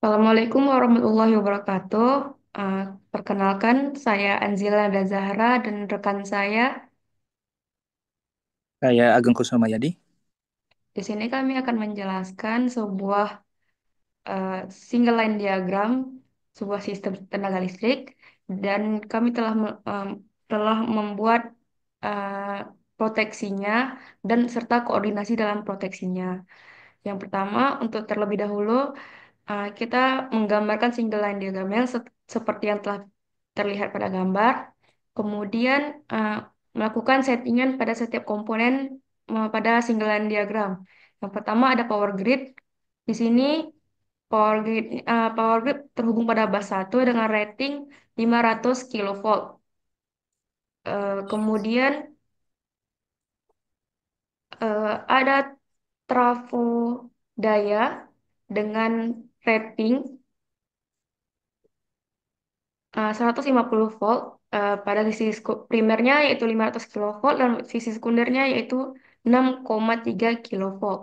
Assalamualaikum warahmatullahi wabarakatuh. Eh, Perkenalkan, saya Anzila Zahra dan rekan saya. Saya Ageng Kusuma Yadi. Di sini kami akan menjelaskan sebuah eh, single line diagram, sebuah sistem tenaga listrik, dan kami telah membuat eh, proteksinya dan serta koordinasi dalam proteksinya. Yang pertama, untuk terlebih dahulu, kita menggambarkan single line diagramnya seperti yang telah terlihat pada gambar. Kemudian uh, melakukan settingan pada setiap komponen pada single line diagram. Yang pertama ada power grid. Di sini power grid terhubung pada bus 1 dengan rating 500 kilovolt. Kemudian ada trafo daya dengan rating 150 volt pada sisi primernya yaitu 500 kilovolt dan sisi sekundernya yaitu 6,3 kilovolt.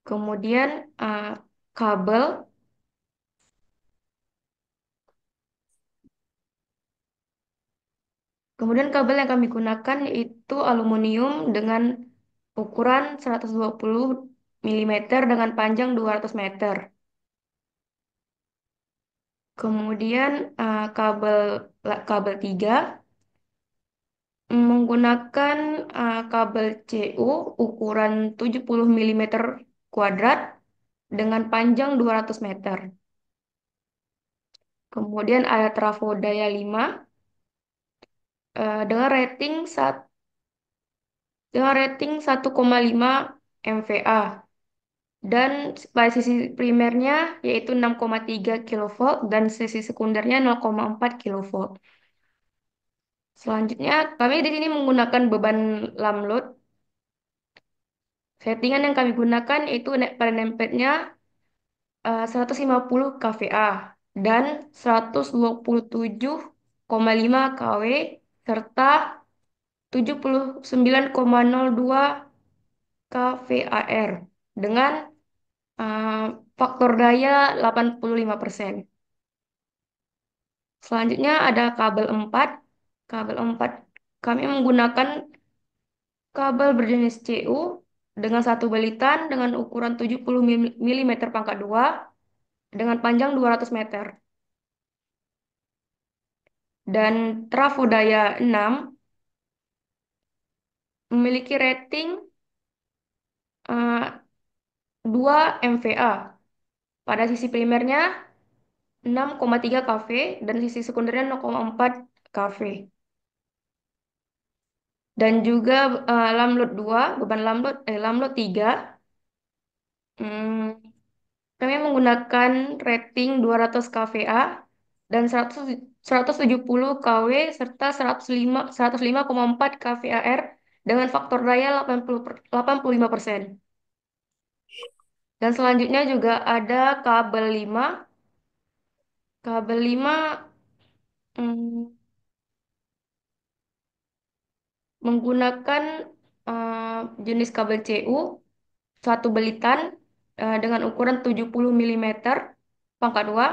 Kemudian uh, kabel, kemudian kabel yang kami gunakan itu aluminium dengan ukuran 120 milimeter dengan panjang 200 meter. Kemudian kabel 3 menggunakan kabel CU ukuran 70 milimeter kuadrat dengan panjang 200 meter. Kemudian ada trafo daya 5 dengan rating 1,5 MVA dan pada sisi primernya yaitu 6,3 kilovolt dan sisi sekundernya 0,4 kilovolt. Selanjutnya, kami di sini menggunakan beban lam load. Settingan yang kami gunakan yaitu pada nemplate-nya 150 kVA dan 127,5 kW serta 79,02 kVAR dengan uh, faktor daya 85%. Selanjutnya ada kabel 4. Kabel 4 kami menggunakan kabel berjenis CU dengan satu belitan dengan ukuran 70 mm pangkat 2 dengan panjang 200 meter. Dan trafo daya 6 memiliki rating 2 MVA. Pada sisi primernya 6,3 kV dan sisi sekundernya 0,4 kV. Dan juga lamlot 2, beban lamlot 3, hmm, kami menggunakan rating 200 kVA dan 170 kW serta 105,4 kVAR dengan faktor daya 85%. Dan selanjutnya juga ada kabel 5. Kabel 5 hmm, menggunakan jenis kabel CU satu belitan dengan ukuran 70 milimeter pangkat 2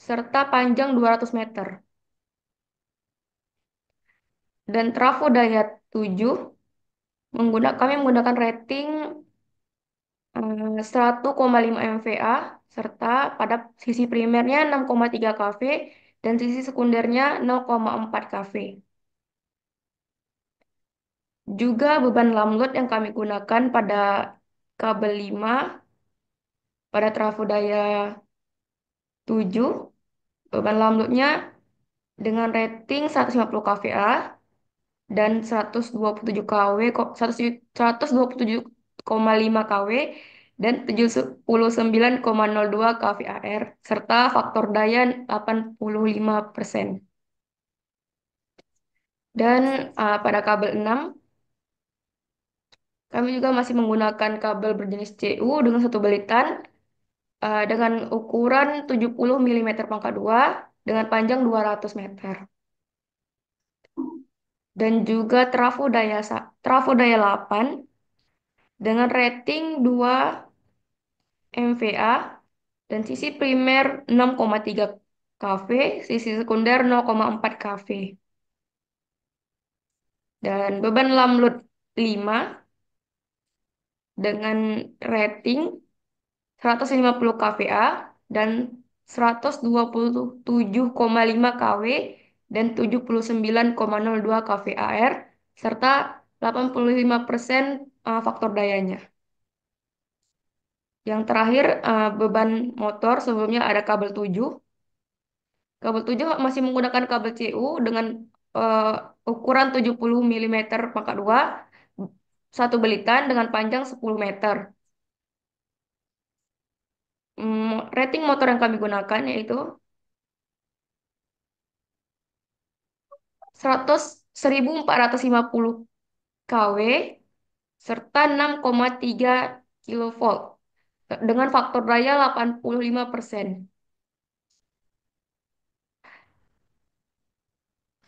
serta panjang 200 meter. Dan trafo daya 7 kami menggunakan rating 1,5 MVA serta pada sisi primernya 6,3 kV dan sisi sekundernya 0,4 kV. Juga beban lamlot yang kami gunakan pada kabel 5 pada trafo daya 7, beban lamlotnya dengan rating 150 kVA dan 127 kW, 127,5 kW dan 79,02 kVAR serta faktor daya 85%. Dan pada kabel 6 kami juga masih menggunakan kabel berjenis CU dengan satu belitan dengan ukuran 70 mm pangkat 2 dengan panjang 200 meter. Dan juga trafo daya 8 dengan rating 2 MVA Dan sisi primer 6,3 kV, sisi sekunder 0,4 kV. Dan beban lam load 5 dengan rating 150 kVA dan 127,5 kW dan 79,02 kVAR serta 85% faktor dayanya. Yang terakhir beban motor sebelumnya ada kabel 7. Kabel 7 masih menggunakan kabel CU dengan eh, ukuran 70 mm pangkat 2, satu belitan dengan panjang 10 meter. Rating motor yang kami gunakan yaitu 100 1450 kW serta 6,3 kilovolt dengan faktor daya 85%.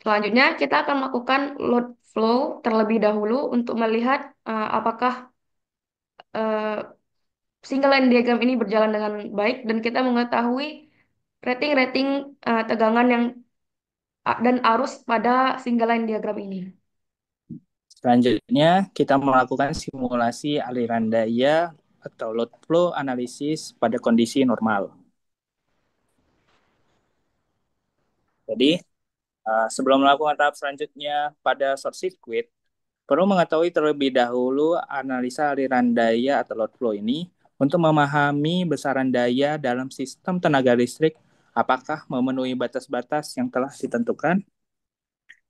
Selanjutnya kita akan melakukan load flow terlebih dahulu untuk melihat apakah eh, single line diagram ini berjalan dengan baik dan kita mengetahui rating-rating tegangan yang dan arus pada single line diagram ini. Selanjutnya, kita melakukan simulasi aliran daya atau load flow analisis pada kondisi normal. Jadi, sebelum melakukan tahap selanjutnya pada short circuit, perlu mengetahui terlebih dahulu analisa aliran daya atau load flow ini untuk memahami besaran daya dalam sistem tenaga listrik apakah memenuhi batas-batas yang telah ditentukan.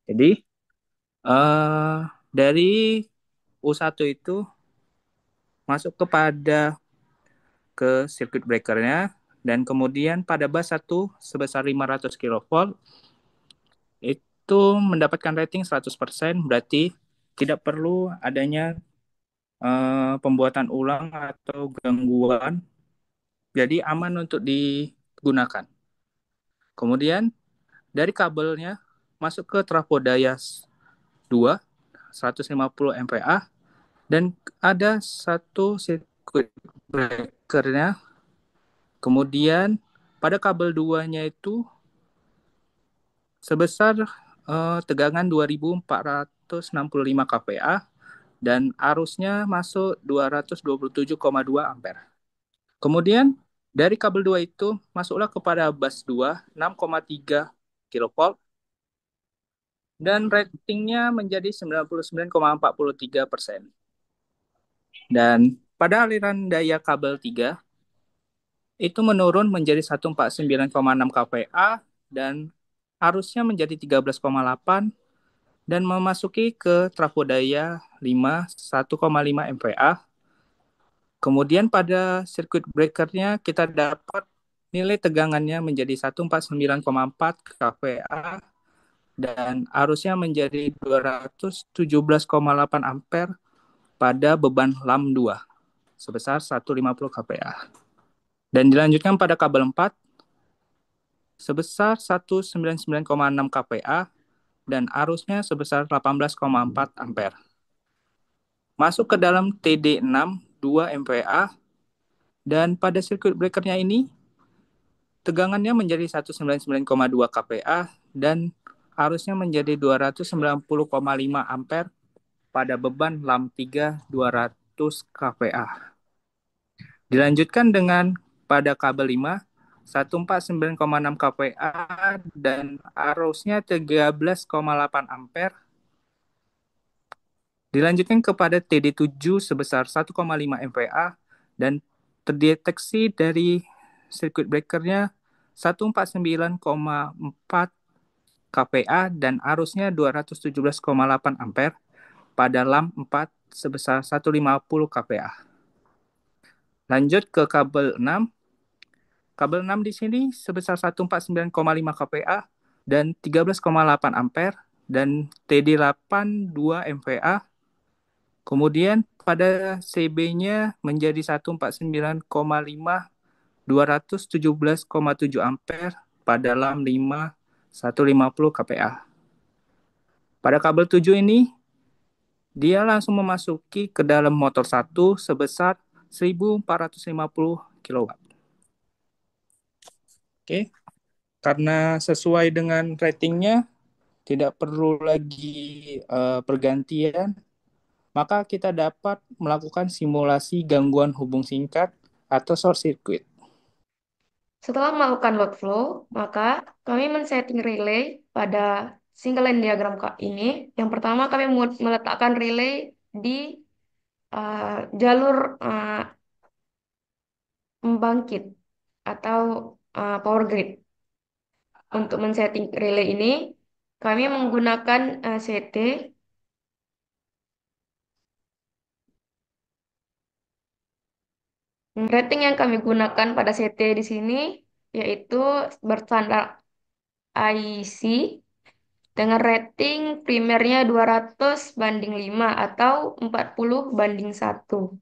Jadi, dari U1 itu masuk ke circuit breakernya, dan kemudian pada bus 1 sebesar 500 kilovolt itu mendapatkan rating 100%, berarti tidak perlu adanya pembuatan ulang atau gangguan, jadi aman untuk digunakan. Kemudian dari kabelnya masuk ke trafo daya 2 150 MVA, dan ada satu circuit breakernya. Kemudian pada kabel 2-nya itu sebesar tegangan 2465 kPa dan arusnya masuk 227,2 ampere. Kemudian dari kabel 2 itu masuklah kepada bus 2 6,3 kilovolt dan ratingnya menjadi 99,43%. Dan pada aliran daya kabel 3 itu menurun menjadi 149,6 kPa dan arusnya menjadi 13,8 dan memasuki ke trafo daya 5 1,5 MVA. Kemudian pada circuit breakernya kita dapat nilai tegangannya menjadi 149,4 kVA dan arusnya menjadi 217,8 ampere pada beban lam 2 sebesar 150 kPa. Dan dilanjutkan pada kabel 4 sebesar 199,6 kPa dan arusnya sebesar 18,4 ampere. Masuk ke dalam TD6 2 MVA dan pada circuit breakernya ini tegangannya menjadi 199,2 kPa dan arusnya menjadi 290,5 ampere pada beban lam 3 200 kPa. Dilanjutkan dengan pada kabel 5 149,6 kPa dan arusnya 13,8 ampere. Dilanjutkan kepada TD7 sebesar 1,5 MVA dan terdeteksi dari circuit breakernya 149,4 kPa dan arusnya 217,8 ampere pada lam 4 sebesar 150 kPa. Lanjut ke kabel 6. Kabel 6 di sini sebesar 149,5 kPa dan 13,8 ampere dan TD8 2 MVA. Kemudian pada CB-nya menjadi 149,5 217,7 ampere pada lam 5 150 kPa. Pada kabel 7 ini dia langsung memasuki ke dalam motor 1 sebesar 1450 kW. Oke, karena sesuai dengan ratingnya, tidak perlu lagi pergantian, maka kita dapat melakukan simulasi gangguan hubung singkat atau short circuit. Setelah melakukan load flow, maka kami men-setting relay pada single line diagram ini. Yang pertama kami meletakkan relay di jalur pembangkit atau power grid. Untuk men-setting relay ini, kami menggunakan CT. Rating yang kami gunakan pada CT di sini yaitu berstandar IC dengan rating primernya 200/5 atau 40/1.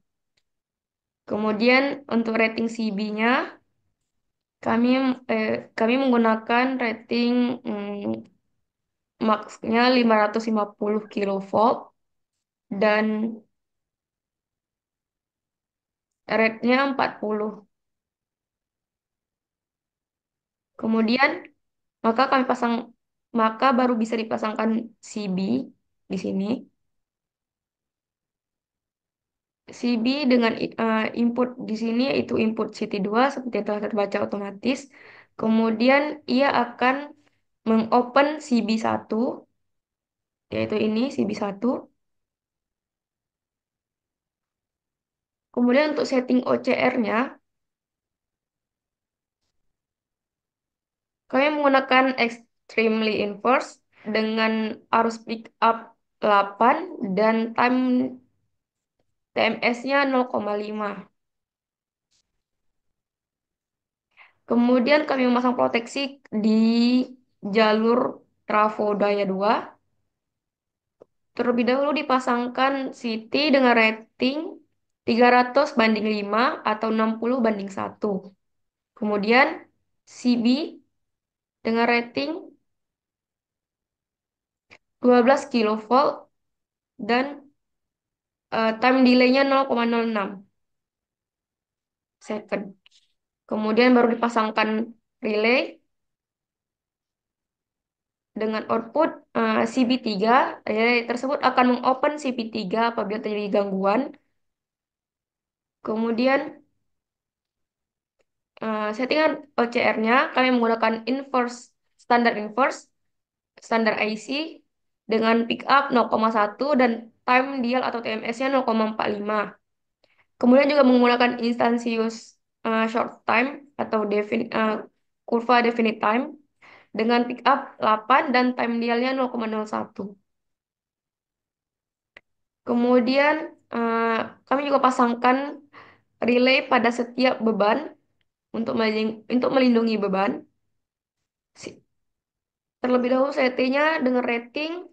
Kemudian untuk rating CB-nya kami kami menggunakan rating max-nya 550 kilovolt dan rate-nya 40. Kemudian maka kami pasang maka baru bisa dipasangkan CB di sini. CB dengan input di sini yaitu input CT2 seperti yang telah terbaca otomatis. Kemudian ia akan mengopen CB1 yaitu ini CB1. Kemudian untuk setting OCR-nya kami menggunakan extremely inverse dengan arus pick up 8 dan time TMS-nya 0,5. Kemudian kami memasang proteksi di jalur trafo daya 2. Terlebih dahulu dipasangkan CT dengan rating 300/5 atau 60/1. Kemudian CB dengan rating 12 kilovolt dan time delay-nya 0,06 second. Kemudian baru dipasangkan relay dengan output CB3. Relay tersebut akan mengopen CB3 apabila terjadi gangguan. Kemudian settingan OCR-nya kami menggunakan inverse, standar inverse, standar IC dengan pick up 0,1 dan time dial atau TMS-nya 0,45. Kemudian juga menggunakan instansius short time atau kurva definite time dengan pick up 8 dan time dialnya 0,01. Kemudian eh, kami juga pasangkan relay pada setiap beban untuk melindungi beban. Terlebih dahulu CT-nya dengan rating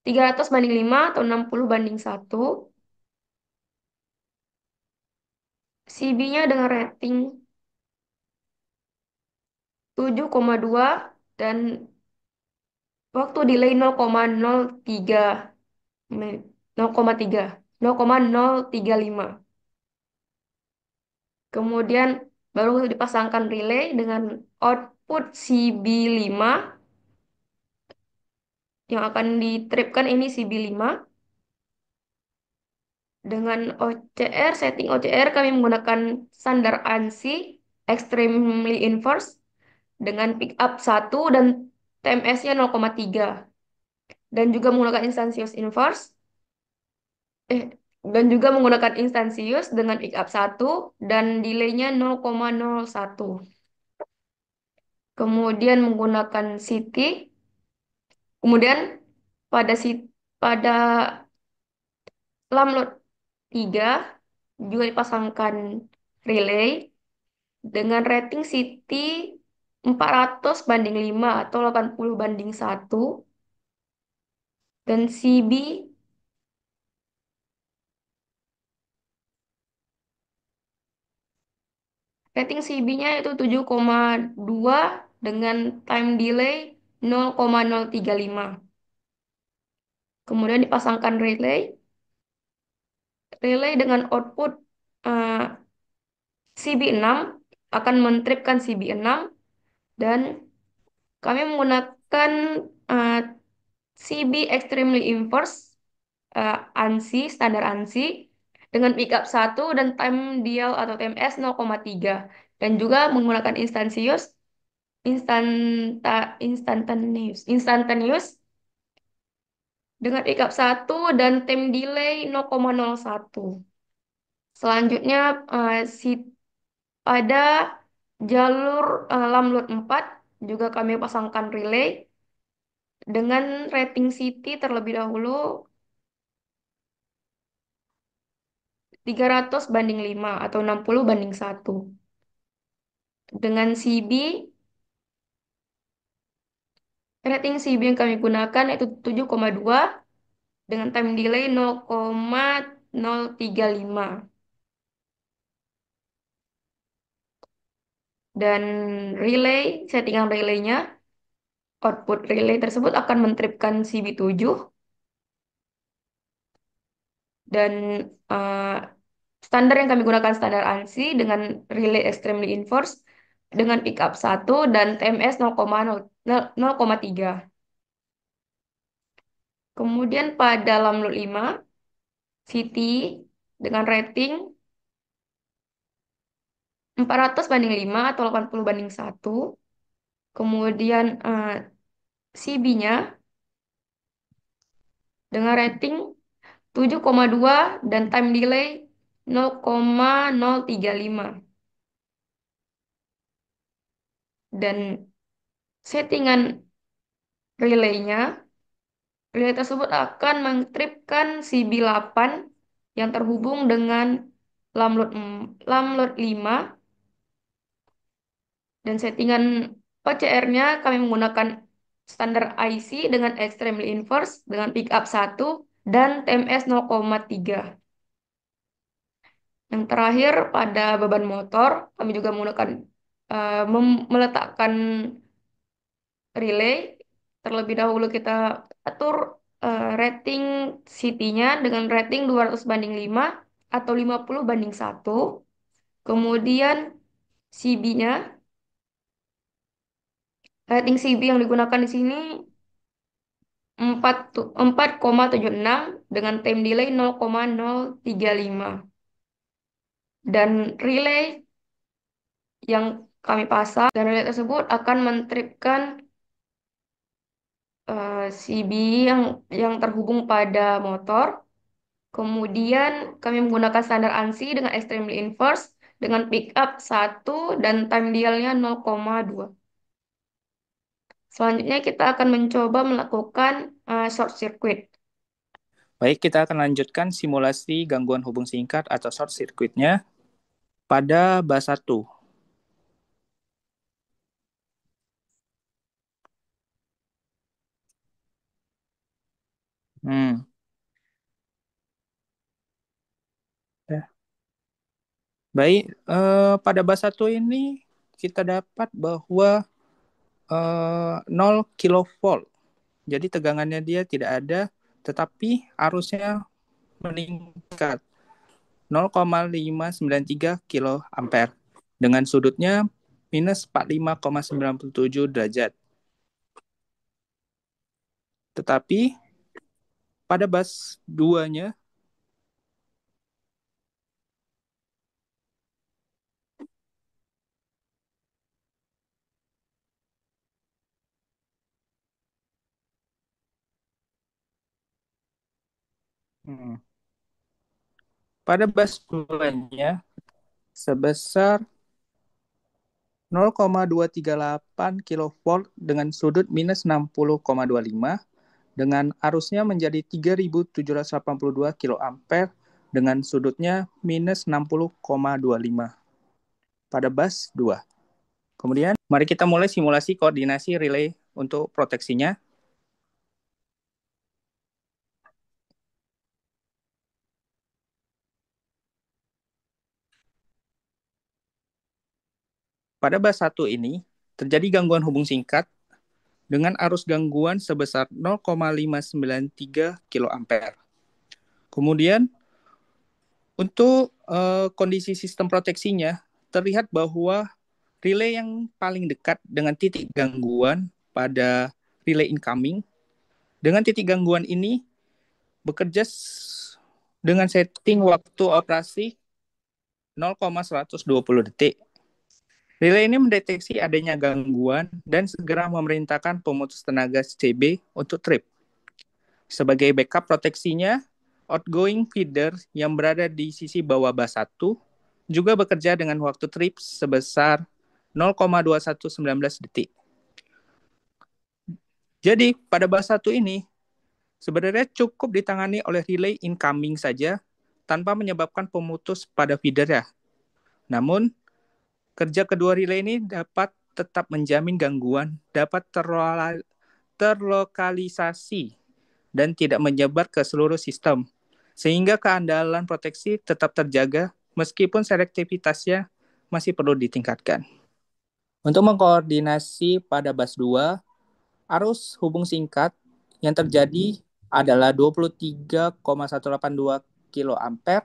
300/5 atau 60/1. CB-nya dengan rating 7,2 dan waktu delay 0,03 menit. 0,3. 0,035. Kemudian baru dipasangkan relay dengan output CB5 yang akan ditripkan ini CB5. Dengan OCR, setting OCR kami menggunakan standar ANSI, extremely inverse, dengan pick up 1 dan TMS-nya 0,3. Dan juga menggunakan instansius inverse, eh, dan juga menggunakan instansius dengan pick up 1 dan delay-nya 0,01. Kemudian menggunakan CT, kemudian pada pada lamp load 3 juga dipasangkan relay dengan rating CT 400/5 atau 80/1 dan CB rating CB-nya itu 7,2 dengan time delay 0,035. Kemudian dipasangkan relay dengan output CB6 akan mentripkan CB6 dan kami menggunakan uh, CB extremely inverse ANSI, standar ANSI dengan pickup 1 dan time dial atau TMS 0,3 dan juga menggunakan instantaneous dengan pickup 1 dan time delay 0,01. Selanjutnya si pada jalur Lamlut 4 juga kami pasangkan relay dengan rating CT terlebih dahulu 300/5 atau 60/1. Dengan CB, rating CB yang kami gunakan itu 7,2 dengan time delay 0,035. Dan settingan relaynya, output relay tersebut akan mentripkan CB7 dan eh, standar yang kami gunakan standar ANSI dengan relay extremely inverse dengan pickup 1 dan TMS 0,3. Kemudian pada Lamlut 5, CT dengan rating 400/5 atau 80/1. Kemudian CB-nya dengan rating 7,2 dan time delay 0,035. Dan settingan relaynya, relay tersebut akan mentripkan CB8 yang terhubung dengan Lamlut 5 dan settingan OCR-nya kami menggunakan standar IC dengan extremely inverse dengan pickup 1 dan TMS 0,3. Yang terakhir pada beban motor kami juga menggunakan meletakkan relay. Terlebih dahulu kita atur rating CT-nya dengan rating 200/5 atau 50/1. Kemudian CB-nya, rating CB yang digunakan di sini 4,76 dengan time delay 0,035. Dan relay yang kami pasang dan relay tersebut akan mentripkan CB yang terhubung pada motor. Kemudian kami menggunakan standar ANSI dengan extremely inverse dengan pickup 1 dan time dialnya 0,2. Selanjutnya kita akan mencoba melakukan short circuit. Baik, kita akan lanjutkan simulasi gangguan hubung singkat atau short circuitnya pada bus 1. Hmm. Ya. Baik, pada bus 1 ini kita dapat bahwa 0 kilovolt. Jadi tegangannya dia tidak ada, tetapi arusnya meningkat 0,593 kilo ampere dengan sudutnya minus 45,97 derajat. Tetapi pada bus 2-nya pada bus 2-nya sebesar 0,238 kilovolt dengan sudut minus 60,25 dengan arusnya menjadi 3.782 kilo ampere dengan sudutnya minus 60,25 pada bus 2. Kemudian mari kita mulai simulasi koordinasi relay untuk proteksinya. Pada bus 1 ini terjadi gangguan hubung singkat dengan arus gangguan sebesar 0,593 kilo ampere. Kemudian untuk kondisi sistem proteksinya terlihat bahwa relay yang paling dekat dengan titik gangguan pada relay incoming. Dengan titik gangguan ini bekerja dengan setting waktu operasi 0,120 detik. Relay ini mendeteksi adanya gangguan dan segera memerintahkan pemutus tenaga CB untuk trip. Sebagai backup proteksinya, outgoing feeder yang berada di sisi bawah bus 1 juga bekerja dengan waktu trip sebesar 0,2119 detik. Jadi, pada bus 1 ini, sebenarnya cukup ditangani oleh relay incoming saja tanpa menyebabkan pemutus pada feeder ya. Namun, kerja kedua relay ini dapat tetap menjamin gangguan dapat terlokalisasi dan tidak menyebar ke seluruh sistem, sehingga keandalan proteksi tetap terjaga meskipun selektivitasnya masih perlu ditingkatkan. Untuk mengkoordinasi pada bus 2, arus hubung singkat yang terjadi adalah 23,182 kilo ampere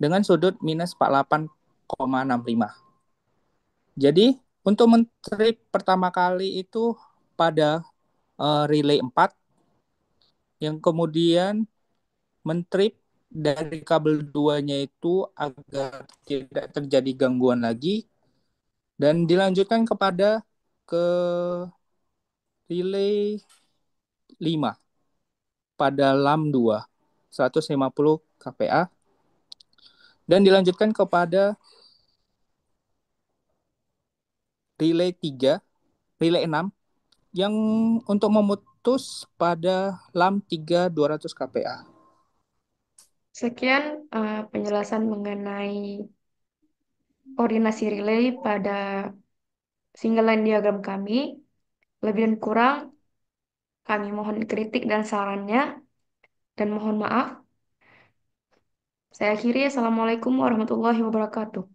dengan sudut minus 48,65. Jadi, untuk men-trip pertama kali itu pada relay 4, yang kemudian men-trip dari kabel 2-nya itu agar tidak terjadi gangguan lagi, dan dilanjutkan kepada ke relay 5 pada LAM 2 150 kPa, dan dilanjutkan kepada relay 3, relay 6 yang untuk memutus pada LAM 3 200 kPa. Sekian penjelasan mengenai koordinasi relay pada single line diagram kami. Lebih dan kurang, kami mohon kritik dan sarannya, dan mohon maaf. Saya akhiri. Assalamualaikum warahmatullahi wabarakatuh.